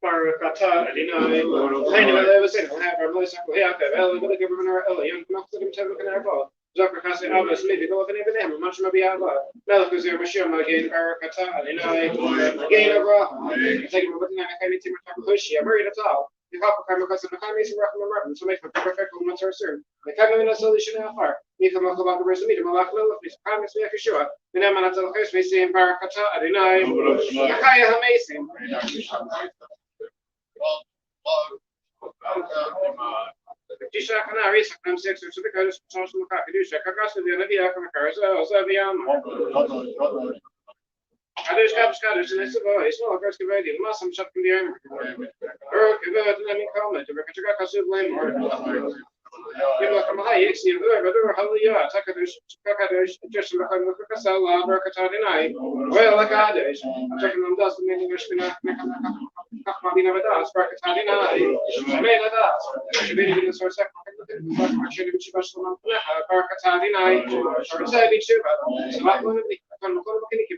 Barakata Adinai, Hainava was in Hammer, Mosako Hiaka, Elva, Governor, Young Knoxon, Telecanabo, Zakakasi Abbas, maybe go in even much maybe Abba, Melchizir Mashima again, Barakata Adinai, again of take a looking at a heavy team of Takushi, I buried it all. The Hopper Kamakas and the Hamis and Rakan to make a perfect woman to soon. The Kamamin solution of far. If I'm about the rest of me, the Malaklo, if promise me, I can show up. Then I'm not the first we see in Barakata Adinai, Yakaya amazing. Tisha Canary, some six or the Kurdish social Kakadusha, Kakas, the Nadia from the Carousel, Zavian. Others have scattered in this voice, no, first already, Muslim shut from the armor. Let me comment to Rakatakasu blame or. Come high, it's the other, how you are, Takadish, just look at the Casala, Berkatadinai. Well, like others, I'm taking them dust, meaning you're spinning, Kakmadi never does, Berkatadinai. I made a dust. Should be in the source second, should be special, Berkatadinai, or said each other. So I'm going to be a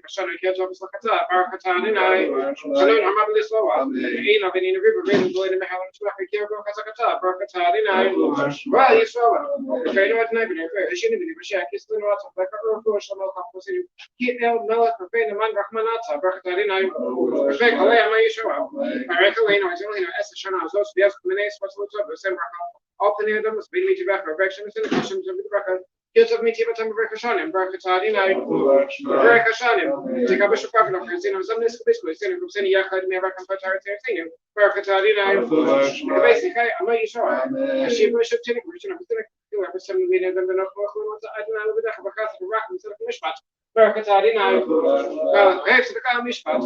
person who gets off his Berkatadinai. So I'm not this low. I've been in the river, really, in the Helen Kazakata, Berkatadinai. Well, you saw it. If I know what I'm doing, I shouldn't be the Shaq. It's the lots of like a course of composition. Keep El Mela for paying the man Rahmanata, Berkatadinai. Perfect, away, I may show up. I recommend I was only as a channel, so the Escominate, what's up, the same opening of them, speed me to back perfections and efficiency of the record. Gives of me Tibetan Berkashanim, Berkatadinai, Berkashanim. Take up a shopper of Casino, some discipline, sending from Seni Yakad, never compared to Berkatadinai. Basically, I may show up. She was a technical version of the 7 million and then of course, I don't know with the Rack instead of Mishpat. Berkatadinai. Well, here's the car Mishpat.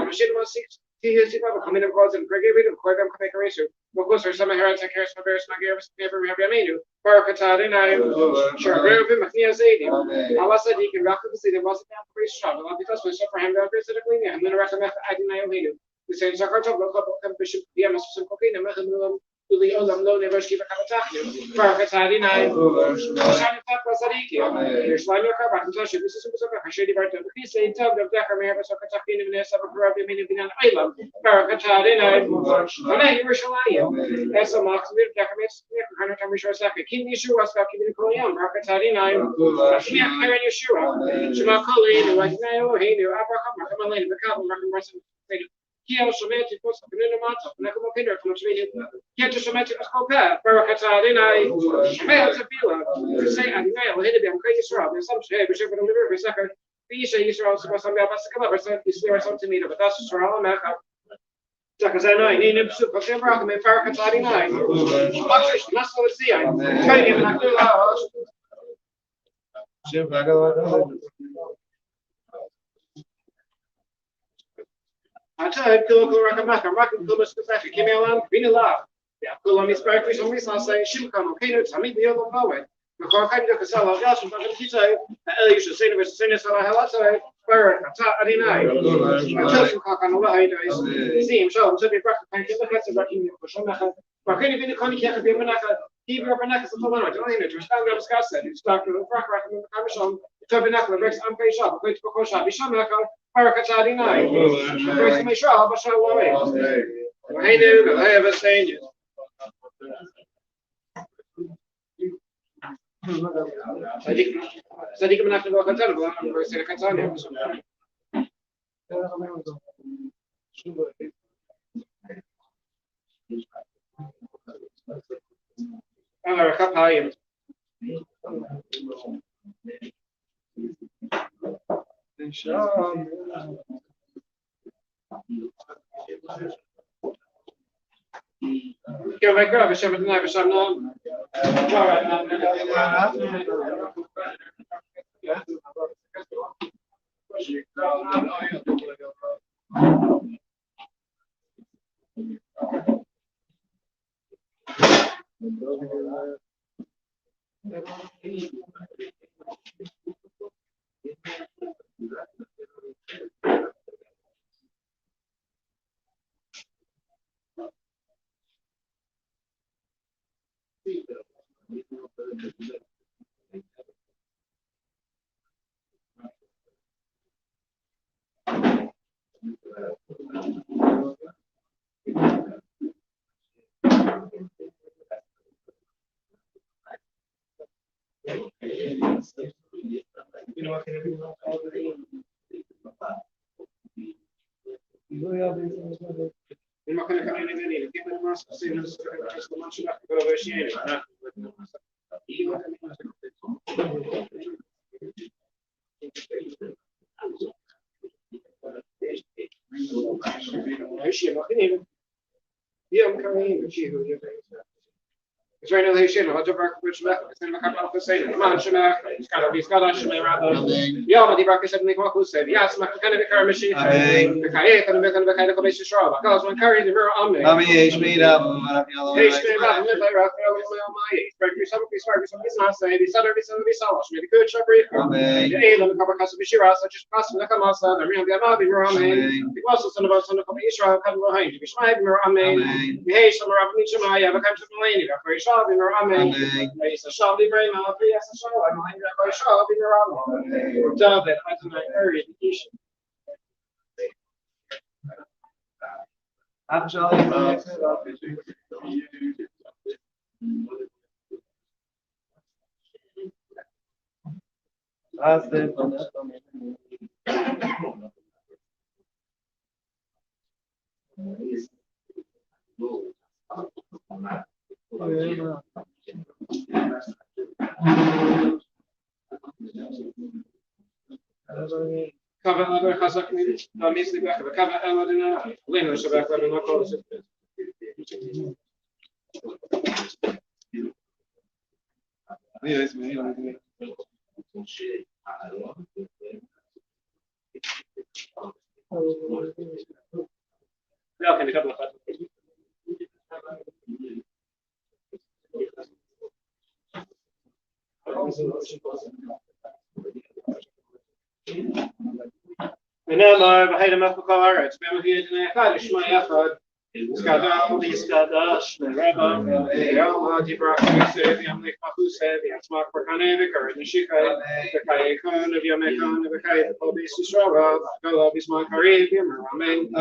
Machine was 6. He is coming of gods and Gregory of Quagam Kamekaratu. Of course, there's some heretic cares for various Magars, never have Yamenu. Berkatadinai. Sure, Rev Machnia Zadi. Allah said he can rock the city, wasn't that priest shop, because we suffer him very basically, and then recommend Adinai. The same Sakato, local Bishop, Yamas, and Cocaine, and Uli Olam Lo Nevershki Bakataki, Barakatari Nine, Shani Takwa Sadiki, Shwanya Kabak, Tasha, this is a Shady Barton, the piece in terms of Dakar, Sokataki, and Nessa Parabi, meaning an island, Barakatari Nine, and then you were Shalaya, as a Max with Dakamis, Hanakamisha, King Yeshua, Saki, Koyam, Barakatari Nine, Shia Karen Yeshua, Shema Kali, like Nail, he knew Abraham, Rakamali, the Kabul, Rakamasi. Kiel Shometi was a Pinamata, Nakamokina from Australia. Yet to Shometi was compared, Barakatadina, Male Sabila, to say and male, Hidden, Israel, and some shade, which over the river, second, Bisha Israel, some Basakaba, is there something to me, but that's Israel, Maka. Zakazana, in him, Super Abraham, and Barakatadina. That's what see. I'm trying to get back to the house. I tell you, Kiloko Rakamaka, Rakan Kumas Kazaki, Kimelan, Vinila, Kulam is Barry, some reason say, Shimkan, Kano, Sami, the other poet. The Korkan Kasala, Yasu, but he say, you should say, the Senator Halasa, Barak, Adinai, Kakan, see him show, to be back to the Cats of Rakim, Shomaka, but can you be the Konika, be Manaka, he were Manaka, so much, only to stand up Scassa, it's Dr. Rakan, the Commission, Tabernacle, Rex, and Pay Shop, going to Kokosha, Bishamaka. Barakatadina. First, make sure I'll show away. I do, I have a stage. Sadik من أخذ وقت تلبو، ويصير كتاني. أنا ركب هايم. إن شاء الله. كيف يقرأ بشبتنا بشبنا؟ It's right now they should have a which left in the capital to say, man, Shema, it's got to be Scottish, and yeah, but the Barker said, Nick Waku said, yes, my kind of a car machine, the Kayak and the kind of a commission straw, because when carrying the mirror on me, H made up, the Saturday, the good shop brief, the Alan, the cover customer Shira, such as Pastor Nakamasa, the real Gamabi Rame, the also son of us on the Israel, come behind you, Shmai Rame, the Hay, some of Mincha-Maariv, the country of Millennia, very sharp in Rame, it's a sharp very mal, yes, a sharp, I'm very sharp in Rame, David, I don't know, very education. That's it. Cover other Kazakh, Misli back of a cover Eladina, Lena Shabak, and not call it. Yes, me. Yeah, can you couple of ونعم بهيدا ما فقارت بما هي دنا قال شما ياخذ Skadal, Skadash, the Rabba, the Alma, the Bracha, the Amlik Mahuse, the Asmak Rakane, the Kurd, the Shikai, the Kayakon, the Yamekan, the Kay, the Pobis Israel, the Galabis Makari, the Meramen,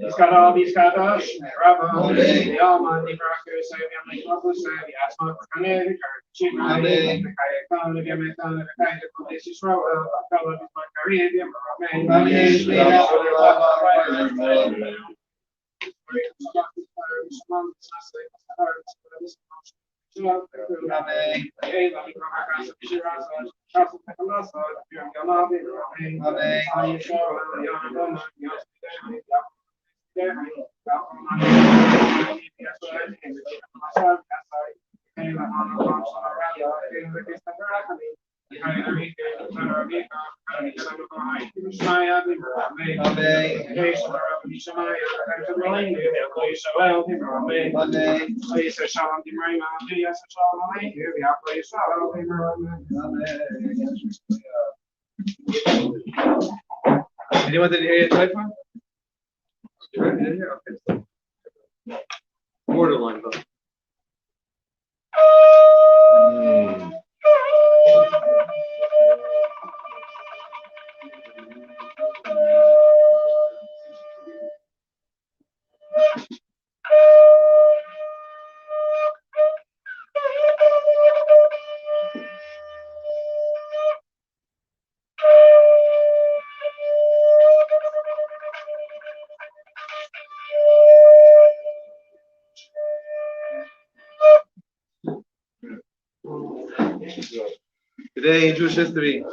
He's got all these Kadash, Rabba, the Alma, the Bracha, the Amlik the Asma, the Chima, the Kayakan, the Yamekan, the Kay, the Pobis Israel, the Galabis Makari, Anyone did hear type one? Borderline, though. Today in Jewish history,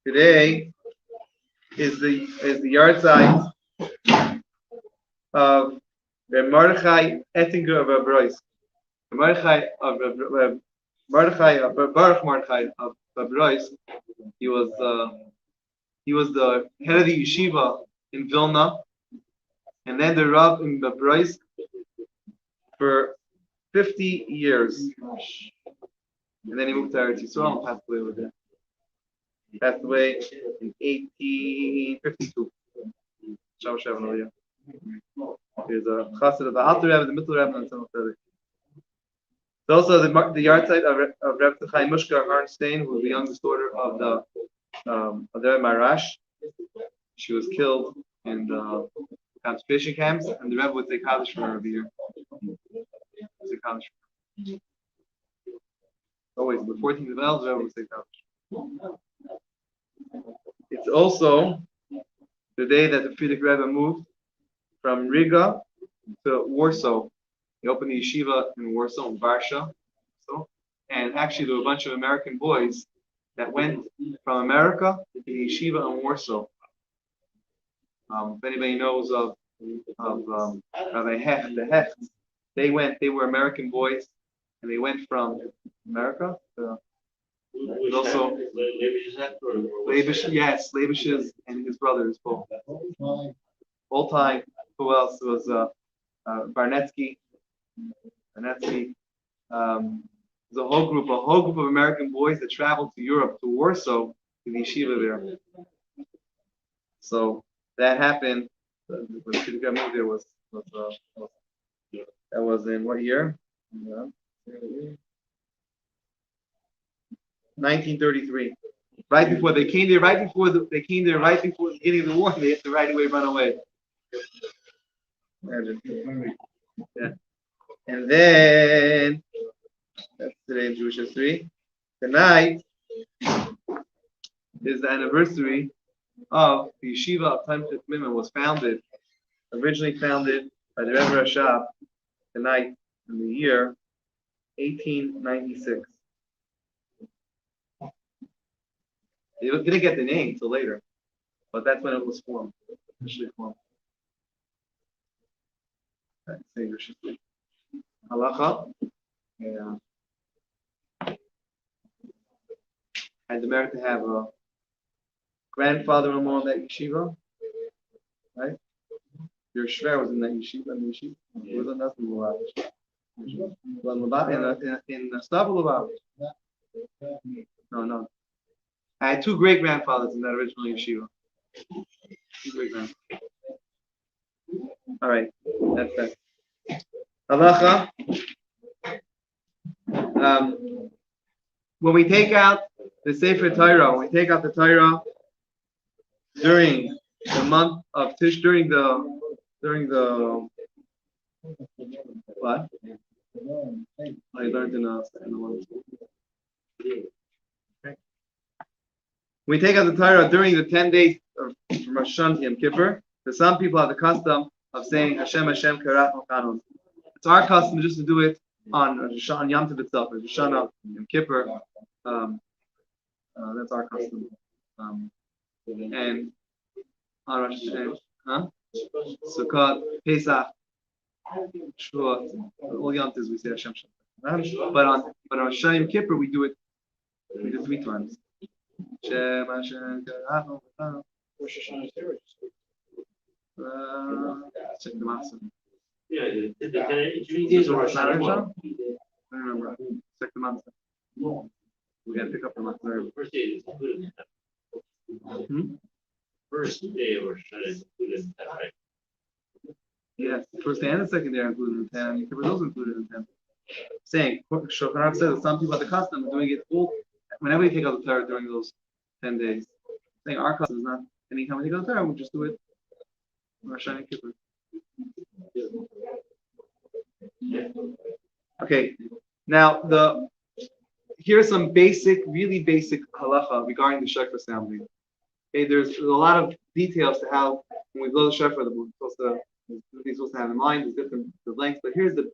today is the yard site of the Mordechai Ettinger of Abrois. The Mordechai of Baruch Mordechai of Abrois. He was the head of the yeshiva in Vilna, and then the Rav in Abrois for 50 years. And then he moved to Eretz Yisrael and passed away over there. He passed away in 1852. Shalom Shalom. There's a chassid of the Alter Rebbe, the Middle Rebbe, and some of It's also the yard site of Rebbe Chaim Mushka Arnstein, who was the youngest daughter of the Rebbe Marash. She was killed in the concentration camps, and the Rebbe would take Kaddish for her every year. Always, the 14th of El, the Rebbe would take Kaddish. It's also the day that the Frierdiker Rebbe moved from Riga to Warsaw. He opened the yeshiva in Warsaw, in Varsha. And actually, there were a bunch of American boys that went from America to the yeshiva in Warsaw. If anybody knows of Rabbi Hecht, the Hechts, they were American boys, and they went from America to also Leibish, yes, Leibish's and his brothers both. All time, who else? It was Barnetsky. There's a whole group of American boys that traveled to Europe, to Warsaw, to the yeshiva there. So that happened. When Frierdiker moved there that was in what year? 1933. Right before they came there, right before the beginning of the war, they had to right away run away. Imagine. Yeah. And then that's today in Jewish history. Tonight is the anniversary of the Yeshiva of Time Commitment was originally founded by the Rebbe Rashab tonight in the year 1896. They didn't get the name until later, but that's when it was formed, officially formed. That's English history. Halacha. Yeah. I had the merit to have a grandfather-in-law in that yeshiva, right? Your shver was in that yeshiva, It was nothing Lubavitch. In Stava Lubavitch. No. I had two great grandfathers in that original yeshiva. Two great grandfathers. All right, that's that. Halacha. When we take out the Sefer Torah, when we take out the Torah during the month of Tish, during the what? I learned in the one. We take out the Torah during the 10 days of Rosh Hashanah Yom Kippur. Because some people have the custom of saying Hashem Hashem Karach Chanun. It's our custom just to do it on Yom Tov itself, Rosh Hashanah Yom Kippur. That's our custom. And on Rosh Hashanah, Sukkot, Pesach, Shavuot, all Yom Tovs we say Hashem Hashem. But on Rosh Hashanah Yom Kippur we do it 3 times. Hashem Hashem Karach Chanun. Rosh Hashanah is Check the master. Yeah, I don't remember. Check the master. We gotta pick up the master. First day is included. First day of Rosh Hashanah is included in that, right? Yes, the first day and the second day are included in 10. You could those included in 10. Saying, Shulchan Aruch says that some people have the custom of doing it all whenever we take out the Torah during those 10 days. Saying our custom is not anytime we take out the Torah, we just do it. Rosh Hashanah Kippur. Okay, now here's some really basic halacha regarding the shofar sounding. Okay, there's a lot of details to how when we blow the shofar, we're supposed to have in mind. There's different lengths, but here's the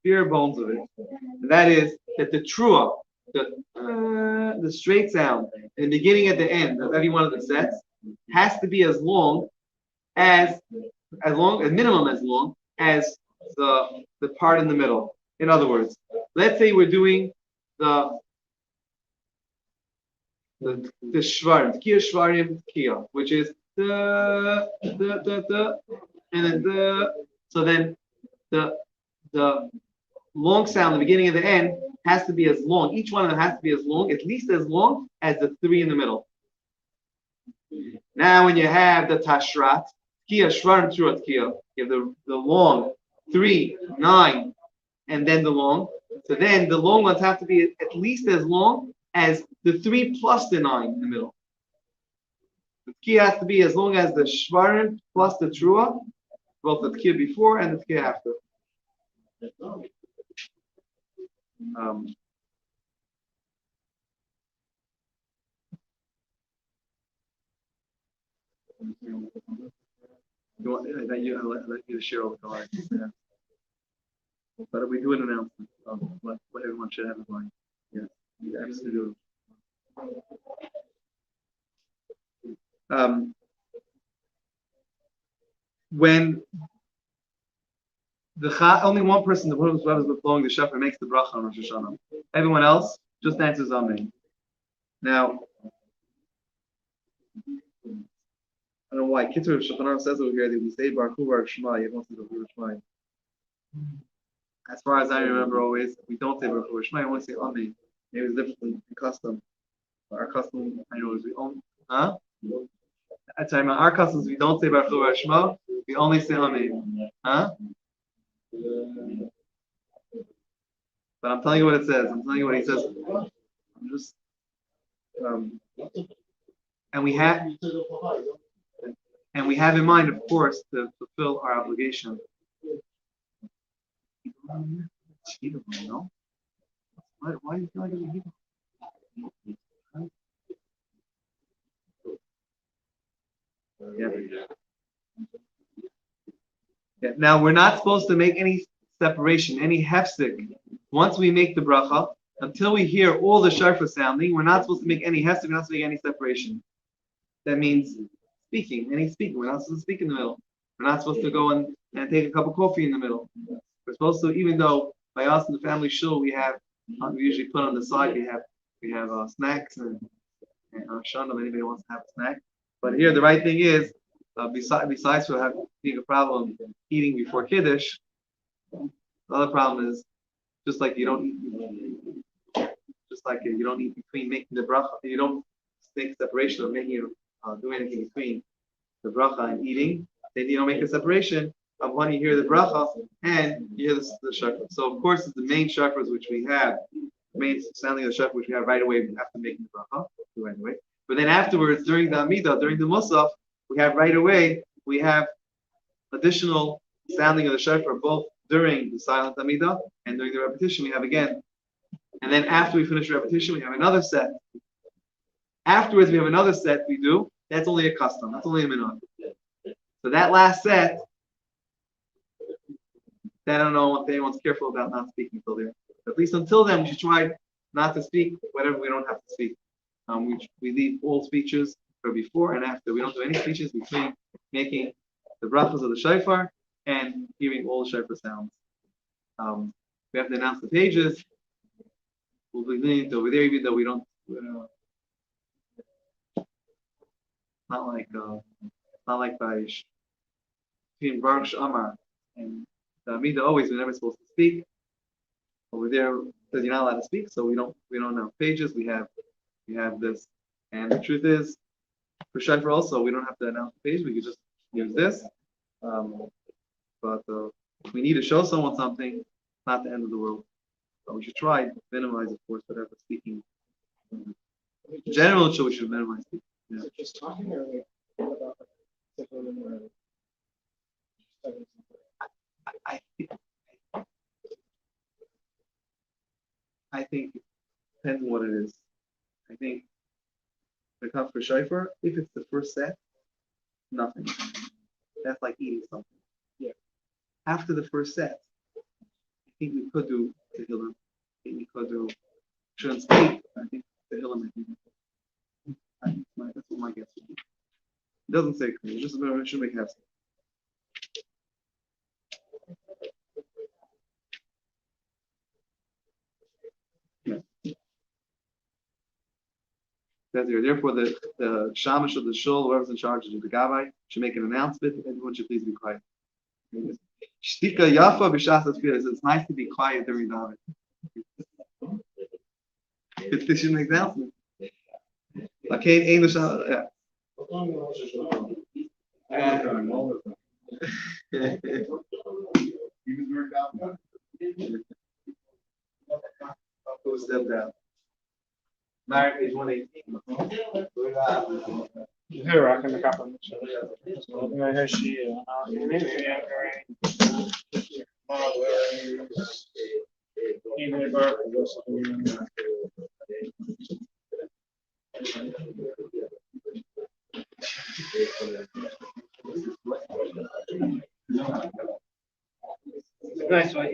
bare bones of it, and that is that the trua, the straight sound in the beginning and the end of every one of the sets has to be as long as minimum as long as the part in the middle. In other words, let's say we're doing the shvarim, tkiya shvarim, tkiya, which is the and then so then the long sound, the beginning and the end, has to be as long. Each one of them has to be as long, at least as long as the 3 in the middle. Now, when you have the tashrat, tkiya shvarim trua tkiya, you have the long 3, 9, and then the long. So then the long ones have to be at least as long as the 3 plus the 9 in the middle. The tkiya has to be as long as the shvarim plus the trua, both the tkiya before and the tkiya after. I'd like you to share all the cards. Yeah. But we do an announcement of what everyone should have in mind. Yeah, you absolutely do. When only one person, the one who's blowing the shofar, makes the bracha on Rosh Hashanah. Everyone else just answers Amen. Now, I don't know why. Kitzur Shulchan Aruch says over here that we say Baruch Hu Baruch Shema. You don't say Baruch Hu Baruch Shema. As far as I remember, always we don't say Baruch Hu Baruch Shema. I only say Amen. Maybe it's different in custom. But our custom, I know, is we only. That's right. Our customs, we don't say Baruch Hu Baruch Shema. We only say Amen. But I'm telling you what it says. I'm telling you what he says. I'm just. And we have in mind, of course, to fulfill our obligation No? Why do you feel like it's a heat? Yeah. Now we're not supposed to make any separation, any hefsek. Once we make the bracha, until we hear all the shofar sounding, we're not supposed to make any hefsek. We're not supposed to make any separation. That means speaking, any speaking. We're not supposed to speak in the middle. We're not supposed to go and take a cup of coffee in the middle. We're supposed to, even though by us in the family shul we usually put on the side we have snacks and shana if anybody wants to have a snack. But here the right thing is, besides for being a problem eating before Kiddush, the other problem is just like you don't eat between making the bracha, you don't make separation of making doing anything between the bracha and eating. Then you don't make a separation of when you hear the bracha and you hear the shofar. So of course, it's the main shofars which we have, the main sounding of the shofar which we have right away after making the bracha. Right away. But then afterwards, during the Amidah, during the Musaf, we have additional sounding of the shofar both during the silent Amidah and during the repetition we have again. And then after we finish repetition, we have another set. Afterwards, we have another set we do. That's only a custom. That's only a minhag. So that last set, I don't know if anyone's careful about not speaking until there. At least until then, we should try not to speak whatever we don't have to speak. We leave all speeches for before and after. We don't do any speeches between making the brachas of the shofar and hearing all the shofar sounds. We have to announce the pages. We'll be leaning over there, even though we don't. Not like by between Baruch Amar and the Amida. Always, we're never supposed to speak. Over there, says you're not allowed to speak, so we don't have pages. We have this, and the truth is, for shofar also, we don't have to announce the page. We could just use this. But if we need to show someone something, it's not the end of the world. But we should try to minimize, of course, whatever speaking. In general, we should minimize speaking. Yeah. So just talking earlier about I think it depends on what it is. I think when it comes for shofar, if it's the first set, nothing. That's like eating something. Yeah. After the first set, I think we could do Tehillim. I think we could do shouldn't speak. I think Tehillim. That's what my guess would be. It doesn't say clear. Just it should make sense. Therefore, the shamash of the shul, whoever's in charge of the gabbai, should make an announcement. Everyone should please be quiet. Shtika yafa b'shas tefillah. It's nice to be quiet during davening. They should make an announcement. Okay, English. Yeah. Who stepped down? Married page 118. Here, I can copy. Nice one.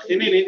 Maybe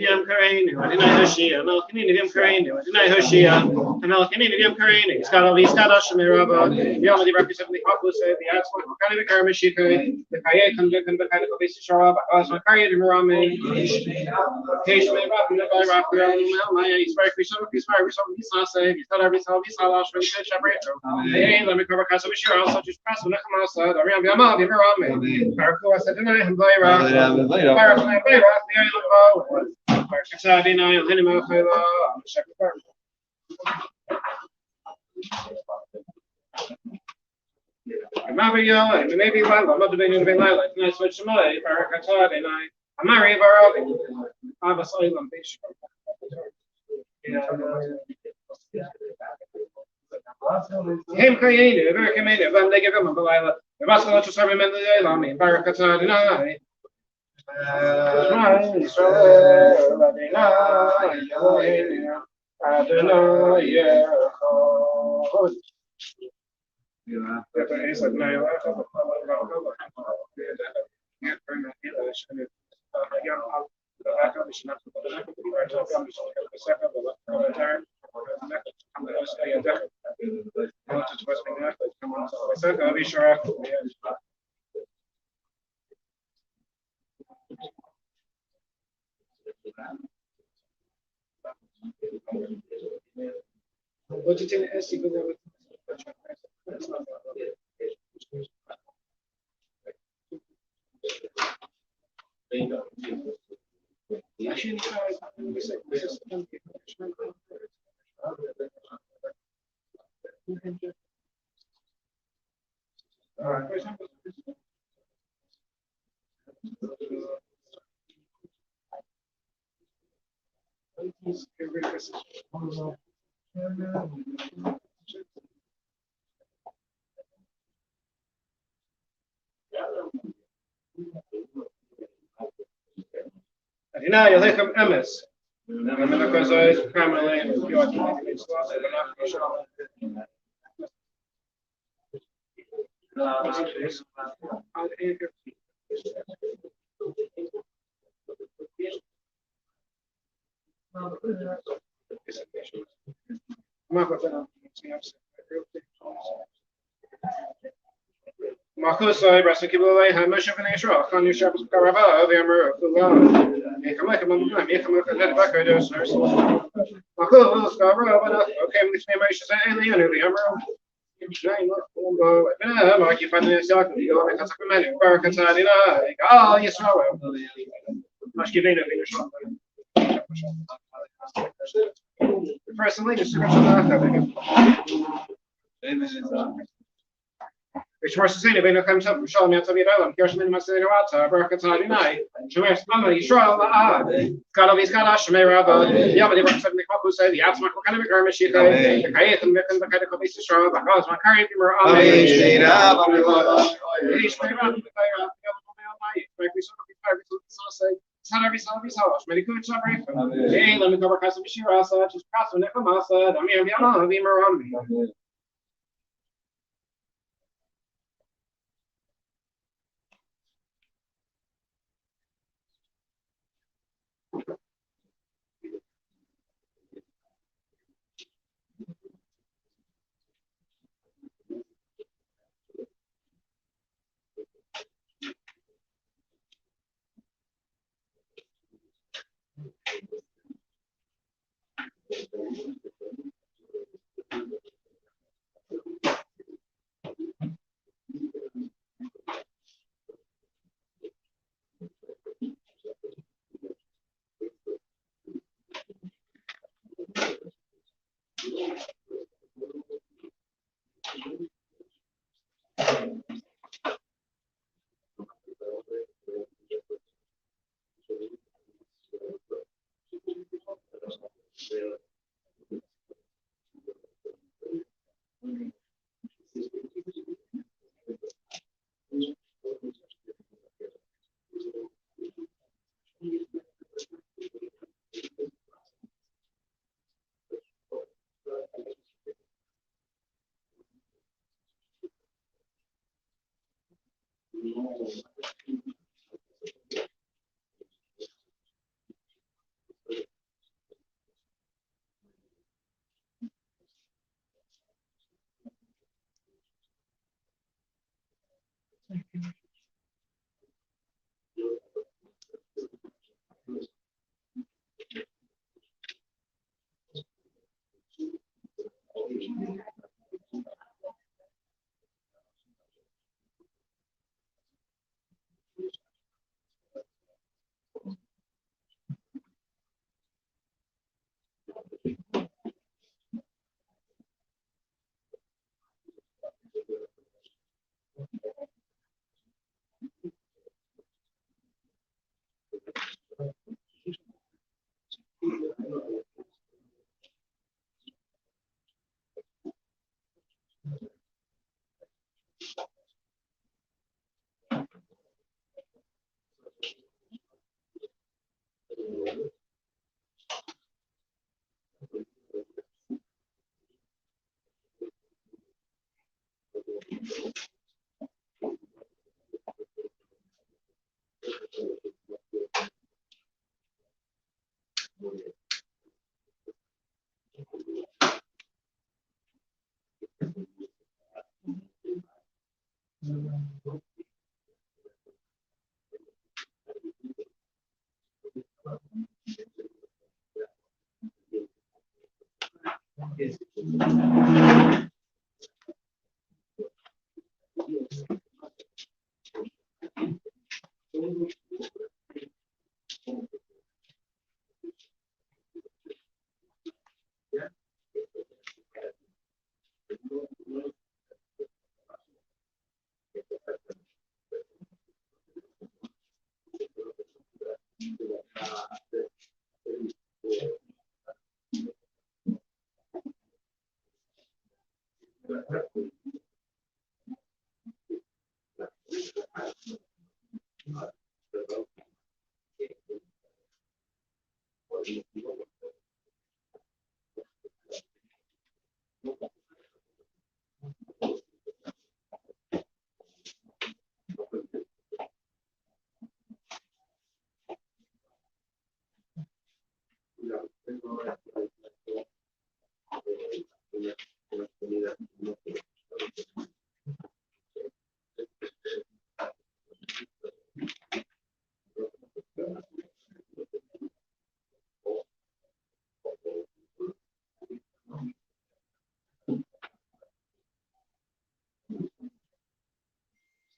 Abbas Oilam Bish. Him Kayene, very committed, but they give him a Balila. The Vasco to serve him in the Lami, Barakatana. What did you ask? Now you like MS. Because I primarily Marcus, I rest a kibble away, how much of an issue on your sharp carava, the armor of the law. Make a look at that back, I do, sir. Marcus, Scarborough, okay, which name I should say, alien, the armor. Like you find this document, you go and supplement it, Barakasadina, oh, yes, well. Much giving it in shop. Personally, just which was saying, if I comes up from Shaw, Mount Island, Kirschman must say, Barakasadina, Shumer, Spammy, Shaw, Scalavis Kalash, Meraba, Yabadi Rock, the Cock who said, the Asma kind of a garmish, the Kayat and the kind of copies to straw, the cause my current humor on Hey, let me cover custom Shirasa, just cross the Necamasa, I mean, around me.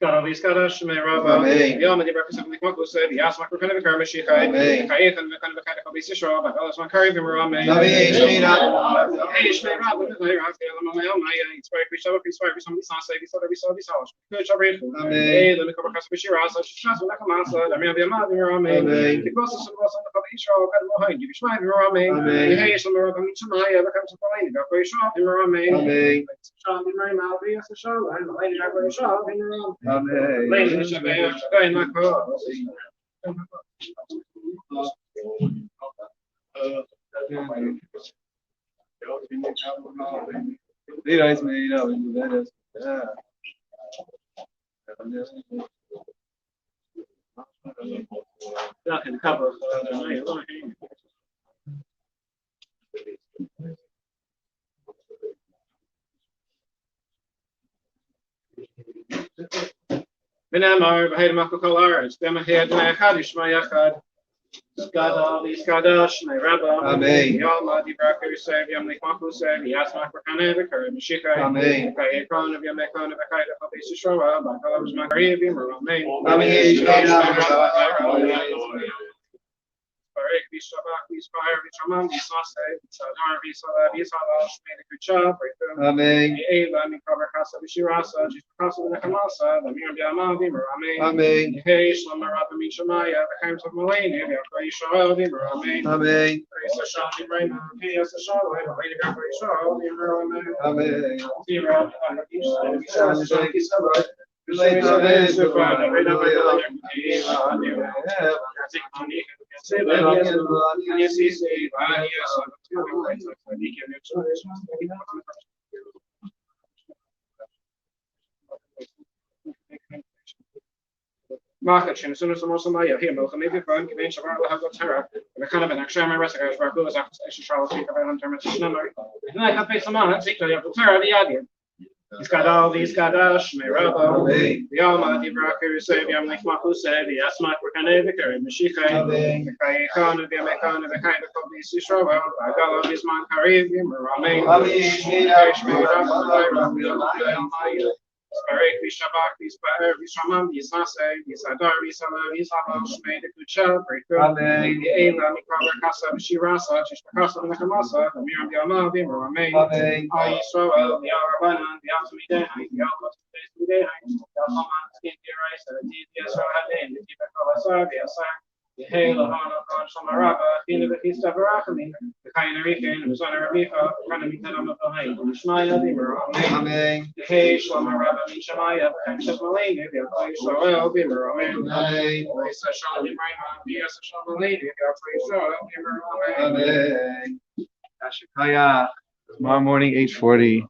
Skadash, Merava, Yama, the breakfast of the Koko said, the Asmak were kind of a Karmashikai, Kayak and the kind of a kind of Bishisho, but Alas Makari, Rame, inspired we shall be inspired some say, we saw that we saw this house. Good job, let me cover Casabishira, such as Shas, Nakamasa, the Mavia, Rame, the process of us on the Kabisho, Kadamohai, you Shmai, Rame, the Hayes on the Rock, Mincha-Maariv, the comes of the lane, the Great Shop, Rame, Shah, the Mary Malvi, as the show, and the lady, the Great Shop, Rame. Amen. Ladies and gentlemen, today not close. Leroy's made up in the Venice. Not in cover. Mincha-Maariv Services, Stem ahead, Chadish Mayachad, Skadash, Amen. Mincha-Maariv Services, Mincha-Maariv Services, Yasmak Rakane, Mishika, Amen. Kayekon of Yamekon of Akaida of Ishishora, Bakalavs Makarivim, Amen. Barak Vishabak, Vispire, Vishamam, Visase, Sadar, Visala, Visala, made a good job, Amen. Eva, Mikava Casa, Vishirasa, Jisakasa, Nakamasa, the Mirabama, Vimmer, Amen. Hey, Slammer, Mincha-Maariv, the Times of Millennia, Israel, Vimmer, Amen. Amen. Shami, Raymond, P.S. Shaw, Lady Gabri Shaw, Vimmer, Amen. Amen. Zero, Market, as soon as the most of my here, Milk, maybe fun, convene Shavar, have got terror, the kind of an action, my rest of Barcos, after Charles, speak about intermittent number. And I have paid some on it, take the terror, the idea. Skadash, Merava, the Almighty Bracker, Savior, Mincha-Maariv Services, the Asmak Rakane, Mishika, the Kayekon of Yamekon, the kind of Bishisho, Agala, Bisman Karivim, Rame, Barak Vishabak, Vispire, Vishamam, Visase, Visadar, Visala, Visala, made a good job, Amen. Eva, Mikava Casa, Shirasa, Chishakasa, Nakamasa, the Miram Yama, Vimmer, Amen. Israel, the Arabana, the Altamide, the Alpha, the Alphaman, Skin Rice, the DPS, the Tipa the Asa, the Hail of Hana, Shamaraba, the Hista Barachami, the Kainarikin, the Zana Rabiha, Kanamitan of the Hain, the Shmaya, the Amen. the Hey, Shlomaraba, Mincha-Maariv, the Times of Millennia, the Alpha, Israel, Vimmer, Amen. Lisa Shali, Raymond, the Shamalini, the Alpha, Israel, Vimmer, Amen. Ashikaya. Tomorrow morning, 8:40.